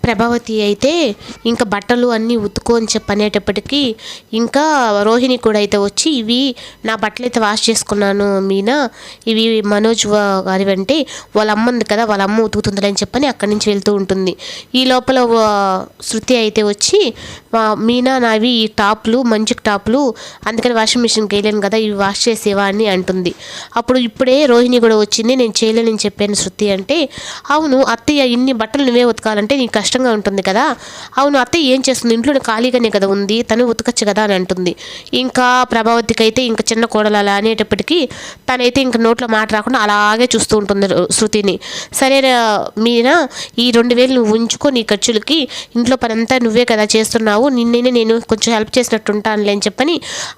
ప్రభావతి అయితే ఇంకా బట్టలు అన్నీ ఉతుకో అని చెప్పనేటప్పటికీ ఇంకా రోహిణి కూడా అయితే వచ్చి ఇవి నా బట్టలు అయితే వాష్ చేసుకున్నాను మీనా, ఇవి మనోజ్ గారి అంటే వాళ్ళ అమ్మ ఉంది కదా, వాళ్ళ అమ్మ ఉతుకుతుందని అని చెప్పని అక్కడి నుంచి వెళ్తూ ఉంటుంది. ఈ లోపల శృతి అయితే వచ్చి మీనా నావి ఈ టాప్లు మంచి టాప్లు, అందుకని వాషింగ్ మిషన్కి వేయలేను కదా, ఇవి వాష్ చేసేవా అని అంటుంది. అప్పుడు ఇప్పుడే రోహిణి కూడా వచ్చింది, నేను చేయలేనని చెప్పాను శృతి అంటే, అవును అత్తయ్య ఇన్ని బట్టలు నువ్వే ఉతకాలంటే నీకు కష్టంగా ఉంటుంది కదా, అవును అత్తయ్య ఏం చేస్తుంది ఇంట్లో ఖాళీగానే కదా ఉంది, తను ఉతకచ్చు కదా అని అంటుంది. ఇంకా ప్రభావతికి అయితే ఇంకా చిన్న కోడలు అలా అనేటప్పటికీ తనైతే ఇంకా నోట్లో మాట రాకుండా అలాగే చూస్తూ ఉంటుంది శృతిని. సరే మీనా ఈ 2000 నువ్వు ఉంచుకో నీ ఖర్చులకి, ఇంట్లో పని అంతా నువ్వే కదా చేస్తున్నావు, నిన్నైనా నేను కొంచెం హెల్ప్ చేసినట్టు ఉంటానులే అని చెప్పని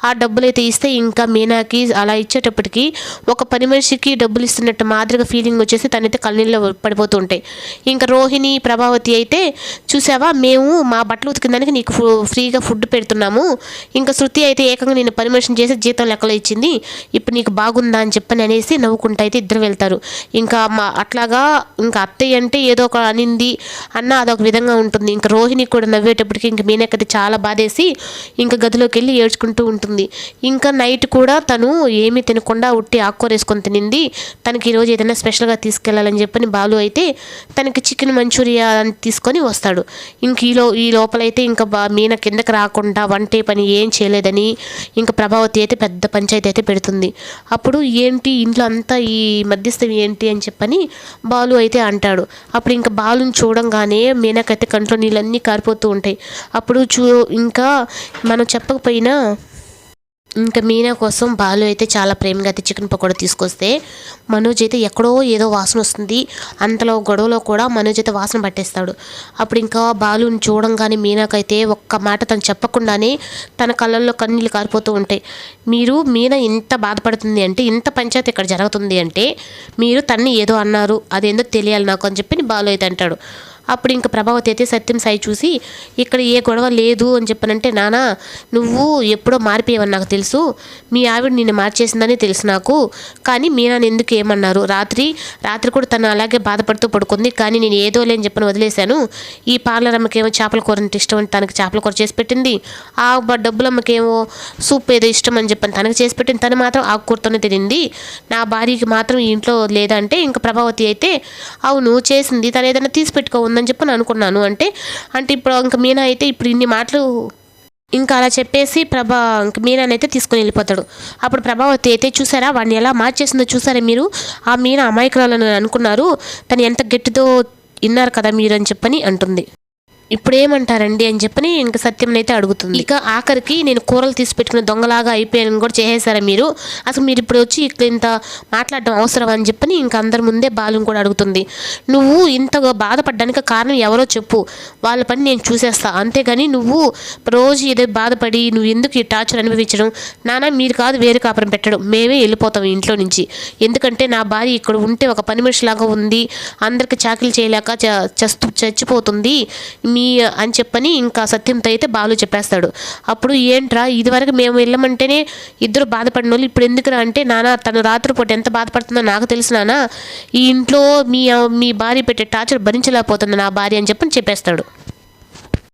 ఆ డబ్బులు అయితే ఇస్తే ఇంకా మీనాకి అలా ఇచ్చేటప్పటికి ఒక పని మనిషికి డబ్బులు ఇస్తున్నట్టు మాదిరిగా ఫీలింగ్ వచ్చేసి తనైతే కళ్ళనీళ్ళు పడిపోతూ ఉంటాయి. ఇంకా రోహిణి ప్రభావతి అయితే చూసావా మేము మా బట్టలు ఉతికిందానికి నీకు ఫ్రీగా ఫుడ్ పెడుతున్నాము, ఇంకా శృతి అయితే ఏకంగా నేను పని మనిషిని చేసి జీతం లెక్కలో ఇచ్చింది, ఇప్పుడు నీకు బాగుందా అని చెప్పని అనేసి నవ్వుకుంటూ అయితే ఇద్దరు వెళ్తారు. ఇంకా అట్లాగా ఇంకా అత్తయ్య అంటే ఏదో ఒక అనింది అన్న అదొక విధంగా ఉంటుంది. ఇంకా రోహిణి కూడా నవ్వేటప్పటికి ఇంకా మీనకైతే చాలా బాధేసి ఇంకా గదిలోకి వెళ్ళి ఏడ్చుకుంటూ ఉంటుంది. ఇంకా నైట్ కూడా తను ఏమీ తినకుండా ఉట్టి ఆకుకూర వేసుకొని తినింది, తనకి ఈరోజు ఏదైనా స్పెషల్గా తీసుకెళ్ళాలని చెప్పని బాలు అయితే తనకి చికెన్ మంచూరియా అని తీసుకొని వస్తాడు. ఇంక ఈ లోపలైతే ఇంకా మీన కిందకి రాకుండా వంటే పని ఏం చేయలేదని ఇంకా ప్రభావతి అయితే పెద్ద పంచాయతీ అయితే పెడుతుంది. అప్పుడు ఏంటి ఇంట్లో అంతా ఈ మధ్యస్థం ఏంటి అని చెప్పని బాలు అయితే అంటాడు. అప్పుడు ఇంకా బాలుని చూడంగానే మీనకైతే కంట్లో నీళ్ళన్నీ కారిపోతూ ఉంటాయి. అప్పుడు ఇంకా మనం చెప్పకపోయినా ఇంకా మీనా కోసం బాలు అయితే చాలా ప్రేమగా అయితే చికెన్ పకోడా తీసుకొస్తే మనోజ్ అయితే ఎక్కడో ఏదో వాసన వస్తుంది, అంతలో గొడవలో కూడా మనోజ్ అయితే వాసన పట్టేస్తాడు. అప్పుడు ఇంకా బాలుని చూడంగానే మీనాకైతే ఒక్క మాట తను చెప్పకుండానే తన కళ్ళల్లో కన్నీళ్ళు కారిపోతూ ఉంటాయి. మీనా ఇంత బాధపడుతుంది అంటే, ఇంత పంచాయతీ ఇక్కడ జరుగుతుంది అంటే మీరు తన్ని ఏదో అన్నారు, అదేందో తెలియాలి నాకు అని చెప్పి బాలు అయితే అంటాడు. అప్పుడు ఇంకా ప్రభావతి అయితే సత్యం సాయి చూసి ఇక్కడ ఏ గొడవ లేదు అని చెప్పనంటే, నానా నువ్వు ఎప్పుడో మారిపోయావని నాకు తెలుసు, మీ ఆవిడ నిన్ను మార్చేసిందని తెలుసు నాకు, కానీ మీనాని ఎందుకు ఏమన్నారు, రాత్రి కూడా తను అలాగే బాధపడుతూ పడుకుంది, కానీ నేను ఏదో లేని చెప్పని వదిలేశాను. ఈ పార్లర్ అమ్మకేమో చేపల కూర అంటే ఇష్టం అని తనకి చేపల కూర చేసి పెట్టింది, ఆ డబ్బులు అమ్మకేమో సూప్ ఏదో ఇష్టం అని చెప్పని తనకు చేసి పెట్టింది, తను మాత్రం ఆకుకూరతోనే తినింది, నా భార్యకి మాత్రం ఈ ఇంట్లో లేదంటే ఇంకా ప్రభావతి అయితే అవును చేసింది, తను ఏదైనా తీసి పెట్టుకో అని చెప్పని అనుకున్నాను అంటే ఇప్పుడు ఇంకా మీనా అయితే ఇప్పుడు ఇన్ని మాటలు ఇంకా అలా చెప్పేసి ఇంక మీనానైతే తీసుకుని వెళ్ళిపోతాడు. అప్పుడు ప్రభావతి అయితే చూసారా వాడిని ఎలా మార్చేసిందో చూసారా మీరు, ఆ మీనా అమాయకురాలని అనుకున్నారు, తను ఎంత గట్టితో విన్నారు కదా మీరు అని చెప్పని అంటుంది. ఇప్పుడు ఏమంటారండి అని చెప్పని ఇంకా సత్యంనైతే అడుగుతుంది. ఇక ఆఖరికి నేను కూరలు తీసి పెట్టుకుని దొంగలాగా అయిపోయాను కూడా చేసేసారా మీరు, అసలు మీరు ఇప్పుడు వచ్చి ఇక్కడ ఇంత మాట్లాడడం అవసరం అని చెప్పని ఇంకా అందరి ముందే బాలు కూడా అడుగుతుంది. నువ్వు ఇంత బాధపడడానికి కారణం ఎవరో చెప్పు, వాళ్ళ పని నేను చూసేస్తా, అంతేగాని నువ్వు రోజు ఏదో బాధపడి నువ్వు ఎందుకు ఈ టార్చర్ అనుభవించడం, నాన్న మీరు కాదు వేరే కాపురం పెట్టడం, మేమే వెళ్ళిపోతాం ఇంట్లో నుంచి, ఎందుకంటే నా భార్య ఇక్కడ ఉంటే ఒక పని మనిషిలాగా ఉంది, అందరికి చాకరీ చేయలేక చచ్చిపోతుంది అని చెప్పని ఇంకా సత్యంతో అయితే బాలు చెప్పేస్తాడు. అప్పుడు ఏంట్రా ఇదివరకు మేము వెళ్ళమంటేనే ఇద్దరు బాధపడిన వాళ్ళు ఇప్పుడు ఎందుకురా అంటే, నాన్న తను రాత్రిపూట ఎంత బాధపడుతుందో నాకు తెలుసు నాన్న, ఈ ఇంట్లో మీ భార్య పెట్టే టార్చర్ భరించలేకపోతుంది నా భార్య అని చెప్పని చెప్పేస్తాడు.